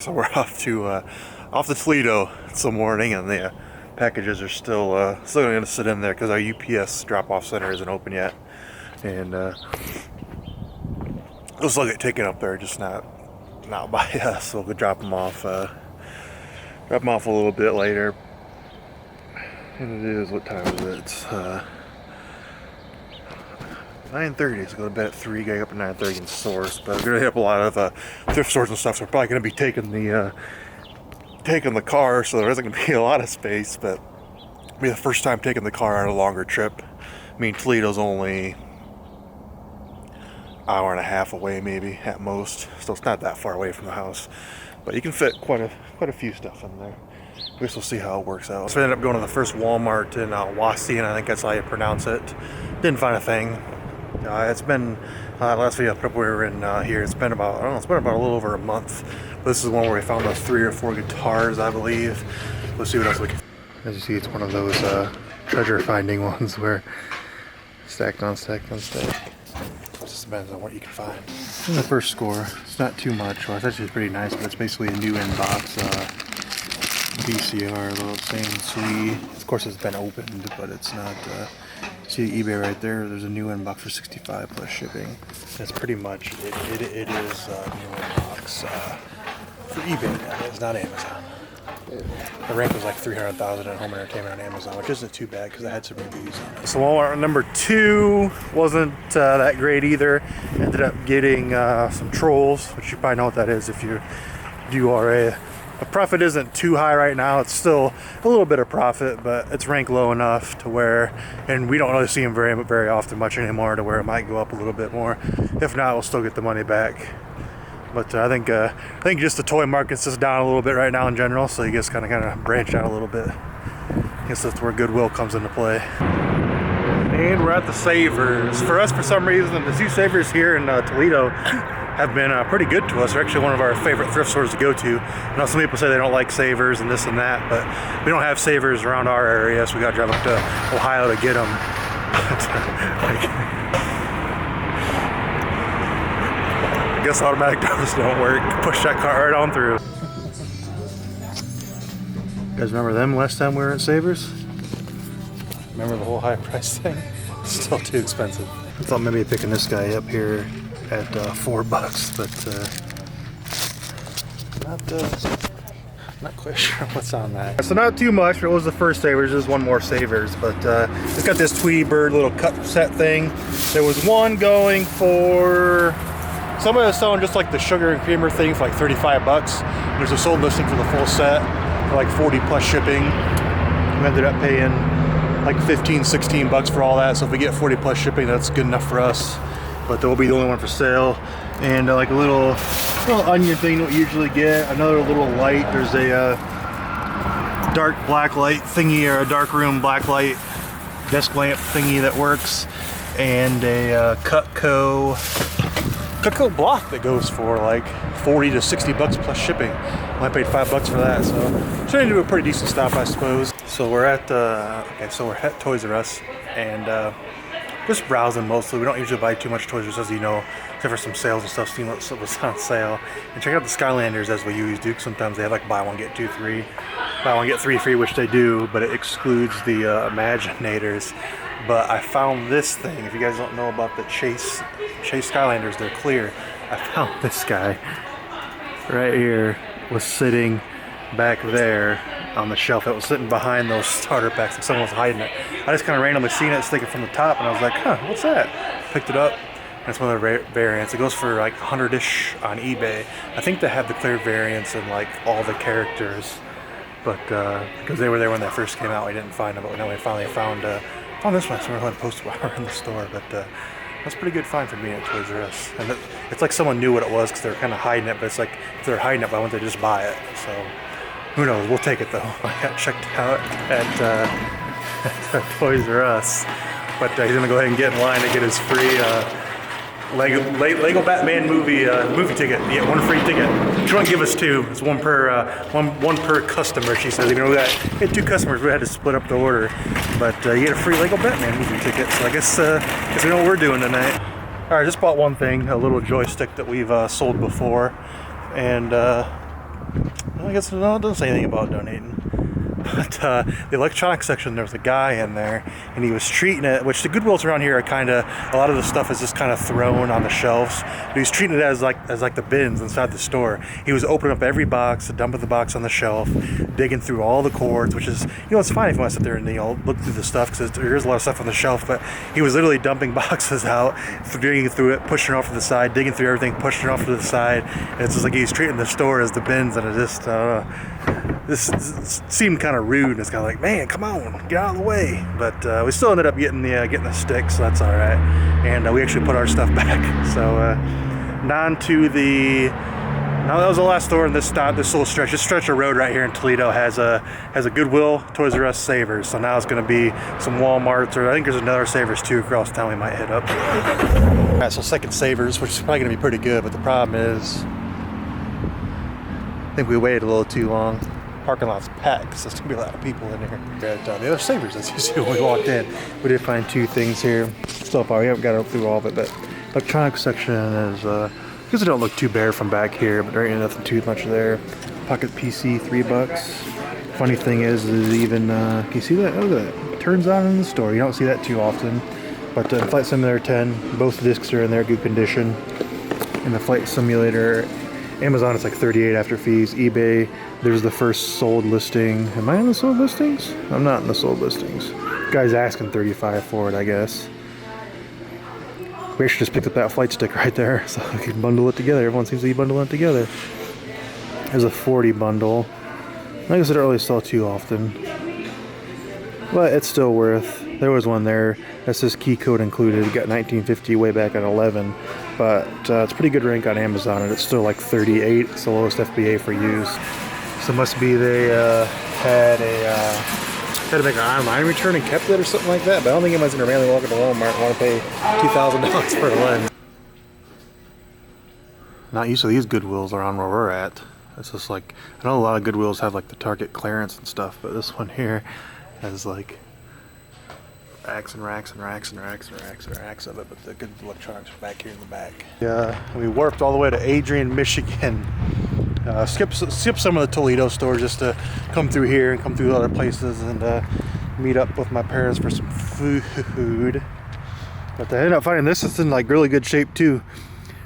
So we're off to Toledo this morning, and the packages are still going to sit in there because our UPS drop-off center isn't open yet, and they'll still get taken up there, just not by us. So we'll drop them off a little bit later. And it is, what time is it? It's 9:30, so go to bed at 3, getting up at 9:30 in Source. But we're gonna hit up a lot of thrift stores and stuff, so we're probably gonna be taking the car, so there isn't gonna be a lot of space. But it'll be the first time taking the car on a longer trip. I mean, Toledo's only hour and a half away, maybe at most, so it's not that far away from the house. But you can fit quite a few stuff in there. I guess we'll see how it works out. So we ended up going to the first Walmart in Wassy, and I think that's how you pronounce it. Didn't find a thing. It's been last video I put up we were in here. It's been about a little over a month. This is one where we found those 3 or 4 guitars, I believe. Let's see what else we can. As you see, it's one of those treasure finding ones where stacked on stacked on stacked. It just depends on what you can find. In the first score, it's not too much. Well, it's actually pretty nice, but it's basically a new inbox VCR, little same SWE. Of course, it's been opened, but it's not. See eBay right there. There's a new inbox for $65 plus shipping. That's pretty much it. It is a new inbox for eBay. It's not Amazon. The rank was like 300,000 at Home Entertainment on Amazon, which isn't too bad because I had some reviews on it. So Walmart number 2 wasn't that great either. Ended up getting some trolls, which you probably know what that is if you are a. The profit isn't too high right now. It's still a little bit of profit, but it's ranked low enough to where, and we don't really see them very often much anymore, to where it might go up a little bit more. If not, we'll still get the money back. But I think just the toy market's just down a little bit right now in general, so you just kind of branch out a little bit. I guess that's where Goodwill comes into play. And we're at the Savers. For us, for some reason, the 2 Savers here in Toledo have been pretty good to us. They're actually one of our favorite thrift stores to go to. I know some people say they don't like Savers and this and that, but we don't have Savers around our area, so we gotta drive up to Ohio to get them. I guess automatic doors don't work. Push that cart right on through. You guys remember them last time we were at Savers? Remember the whole high price thing? Still too expensive. I thought maybe picking this guy up here at $4, but not quite sure what's on that. So not too much. It was the first Savers. There's one more Savers, but it's got this Tweety Bird little cut set thing. There was one going for, somebody was selling just like the sugar and creamer thing for like $35. There's a sold listing for the full set for like 40 plus shipping. We ended up paying like $15-16 for all that. So if we get 40 plus shipping, that's good enough for us. But that will be the only one for sale. And like a little onion thing that we usually get. Another little light. There's a dark black light thingy, or a dark room black light desk lamp thingy that works. And a Cutco block that goes for like $40 to $60 plus shipping. I paid $5 for that, so trying to do a pretty decent stop, I suppose. So we're at we're at Toys R Us, and just browsing mostly. We don't usually buy too much Toys R Us, as you know, except for some sales and stuff, seeing what's on sale. And check out the Skylanders, as we usually do. Sometimes they have like buy one get 2 free, buy one get 3 free, which they do, but it excludes the Imaginators. But I found this thing. If you guys don't know about the Chase Skylanders, they're clear. I found this guy right here, was sitting back there on the shelf that was sitting behind those starter packs, and someone was hiding it. I just kind of randomly seen it sticking from the top, and I was like, huh, what's that? Picked it up, and it's one of the variants. It goes for like 100-ish on eBay. I think they have the clear variants and like all the characters, but because they were there when they first came out, we didn't find them, but now we finally found this one, so we're going to post it while we're in the store. But that's a pretty good find for me at Toys R Us. And it's like someone knew what it was because they were kind of hiding it, but it's like if they're hiding it, why wouldn't they just buy it? So who knows? We'll take it though. I got checked out at Toys R Us, but he's gonna go ahead and get in line to get his free Lego Batman movie ticket. Yeah, 1 free ticket. She won't give us 2. It's one per customer. She says, even though we had 2 customers, we had to split up the order. But you get a free Lego Batman movie ticket. So I guess we know what we're doing tonight. All right, just bought one thing, a little joystick that we've sold before, and I guess no, it doesn't say anything about donating. But the electronics section, there was a guy in there, and he was treating it, which the Goodwills around here are kind of, a lot of the stuff is just kind of thrown on the shelves. But he was treating it as like the bins inside the store. He was opening up every box, dumping the box on the shelf, digging through all the cords, which is, it's fine if you want to sit there and look through the stuff, because there's a lot of stuff on the shelf. But he was literally dumping boxes out, digging through it, pushing it off to the side, digging through everything, pushing it off to the side. And it's just like he's treating the store as the bins, and it just, I don't know. This seemed kind of rude, and it's kind of like, man, come on, get out of the way. But we still ended up getting the stick, so that's all right. And we actually put our stuff back. So on to the. Now that was the last store in this stop. This little stretch, this stretch of road right here in Toledo has a Goodwill, Toys R Us, Savers. So now it's going to be some Walmarts, or I think there's another Savers too across town we might hit up. All right, so second Savers, which is probably going to be pretty good, but the problem is, I think we waited a little too long. Parking lot's packed, so there's gonna be a lot of people in here. At the other Savers, as you see when we walked in, we did find two things here. So far, we haven't got through all of it, but electronics section is, because it don't look too bare from back here, but there ain't nothing too much there. Pocket PC, $3. Funny thing is even, can you see that? Look at that. It turns on in the store. You don't see that too often. But Flight Simulator 10, both discs are in there, good condition. And the Flight Simulator, Amazon, it's like $38 after fees. eBay, there's the first sold listing. Am I in the sold listings? I'm not in the sold listings. Guy's asking $35 for it, I guess. We actually just picked up that flight stick right there, so we can bundle it together. Everyone seems to be bundling it together. There's a 40 bundle. Like I said, I don't really sell too often, but it's still worth. There was one there that says key code included. It got 1950 way back at 11. But it's pretty good rank on Amazon, and it's still like 38. It's the lowest FBA for used. So it must be they had to make an online return and kept it or something like that. But I don't think anyone's gonna randomly walk into Walmart and want to pay $2,000 for a lens. Not used to these Goodwills around where we're at. It's just like, I know a lot of Goodwills have like the Target clearance and stuff, but this one here has like racks and racks and racks and racks and racks and racks of it, but the good electronics are back here in the back. Yeah, we warped all the way to Adrian, Michigan. Skip some of the Toledo stores just to come through here and come through other places and meet up with my parents for some food. But I ended up finding this is in like really good shape too.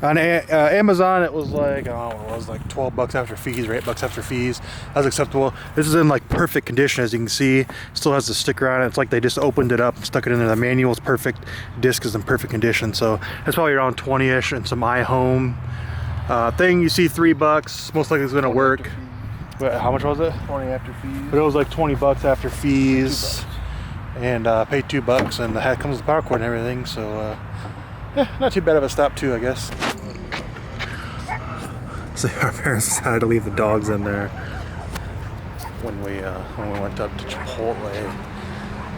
On Amazon, it was like, I don't know, it was like $12 after fees or $8 after fees. That was acceptable. This is in like perfect condition, as you can see. Still has the sticker on it. It's like they just opened it up and stuck it in there. The manual is perfect. Disc is in perfect condition. So that's probably around 20-ish, and some iHome thing. You see $3. Most likely it's gonna work. Wait, how much was it? 20 after fees. But it was like $20 after fees, and paid $2, and it comes with the power cord and everything. So. Yeah, not too bad of a stop too, I guess. So our parents decided to leave the dogs in there when we went up to Chipotle.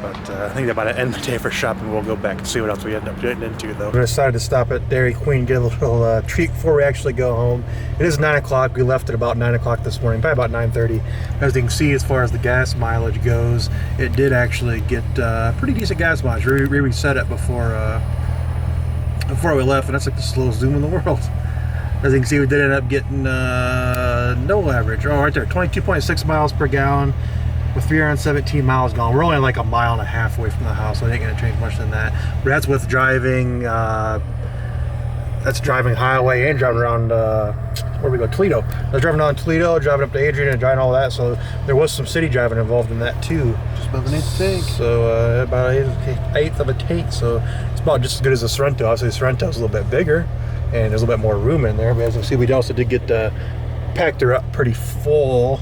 But I think they're about to end the day for shopping. We'll go back and see what else we end up getting into, though. We decided to stop at Dairy Queen, get a little treat before we actually go home. It is 9 o'clock. We left at about 9 o'clock this morning, probably about 9:30. As you can see, as far as the gas mileage goes, it did actually get pretty decent gas mileage. We reset it before we left, and that's like the slowest Zoom in the world. As you can see, we did end up getting no average. Oh, right there, 22.6 miles per gallon with 317 miles gone. We're only like a mile and a half away from the house, so it ain't gonna change much than that. But that's with driving. That's driving highway and driving around. Where we go? Toledo. I was driving on Toledo, driving up to Adrian, and driving all that. So there was some city driving involved in that too. Just above an eighth tank. So about an eighth of a tank. So it's about just as good as the Sorrento. Obviously, the Sorrento's a little bit bigger, and there's a little bit more room in there. But as you can see, we also did get packed her up pretty full.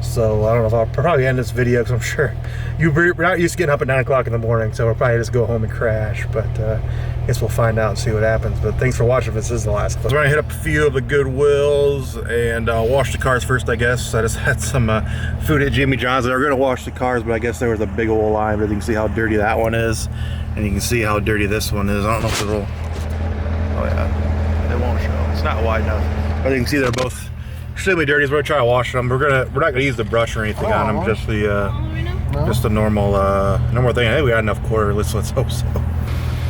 So I don't know if I'll probably end this video, because I'm sure we're not used to getting up at 9 o'clock in the morning, so we'll probably just go home and crash. But I guess we'll find out and see what happens. But thanks for watching. This is the last clip. So we're gonna hit up a few of the Goodwills and wash the cars first, I guess. I just had some food at Jimmy John's. They were gonna wash the cars, but I guess there was a big old line. But you can see how dirty that one is, and you can see how dirty this one is. I don't know if it'll. Oh yeah, it won't show. It's not wide enough. But you can see they're both extremely dirty. So we're gonna try washing them. We're not gonna use the brush or anything on them. Just the normal thing. I think we got enough quarter. Let's hope so.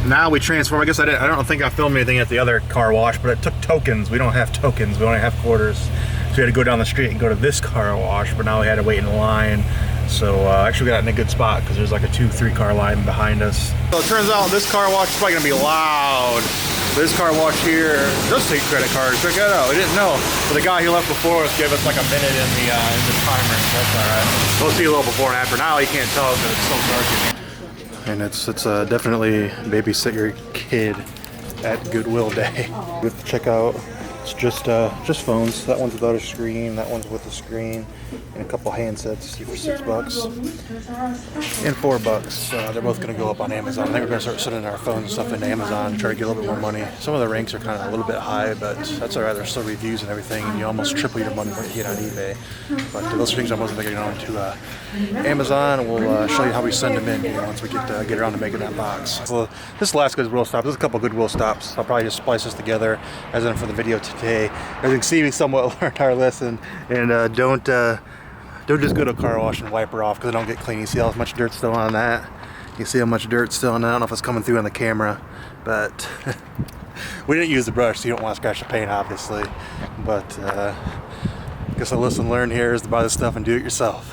Now we transform. I guess I don't think I filmed anything at the other car wash, but it took tokens. We don't have tokens. We only have quarters. So we had to go down the street and go to this car wash, but now we had to wait in line. So actually we got in a good spot because there's like a 2-3 car line behind us. So it turns out this car wash is probably gonna be loud. This car wash here does take credit cards. Check that out. We didn't know. But the guy who left before us gave us like a minute in the timer. So that's all right. We'll see a little before and after. Now you can't tell because it's so dark in here. And it's definitely babysit your kid at Goodwill Day. With the checkout, it's just phones. That one's without a screen. That one's with a screen, and a couple handsets for $6 and $4. They're both going to go up on Amazon. I think we're going to start sending our phones and stuff into Amazon, try to get a little bit more money. Some of the ranks are kind of a little bit high, but that's all right. There's still reviews and everything, and you almost triple your money what you get on eBay. But those things I'm mostly thinking on to Amazon, and we'll show you how we send them in once we get around to making that box. So this last Goodwill stop, there's a couple Goodwill stops. I'll probably just splice this together as in for the video today. As you can see, we somewhat learned our lesson, and don't just go to a car wash and wipe her off because it don't get clean. You see how much dirt's still on that? You see how much dirt's still on that? I don't know if it's coming through on the camera, but we didn't use the brush, so you don't want to scratch the paint, obviously. But I guess the lesson learned here is to buy this stuff and do it yourself.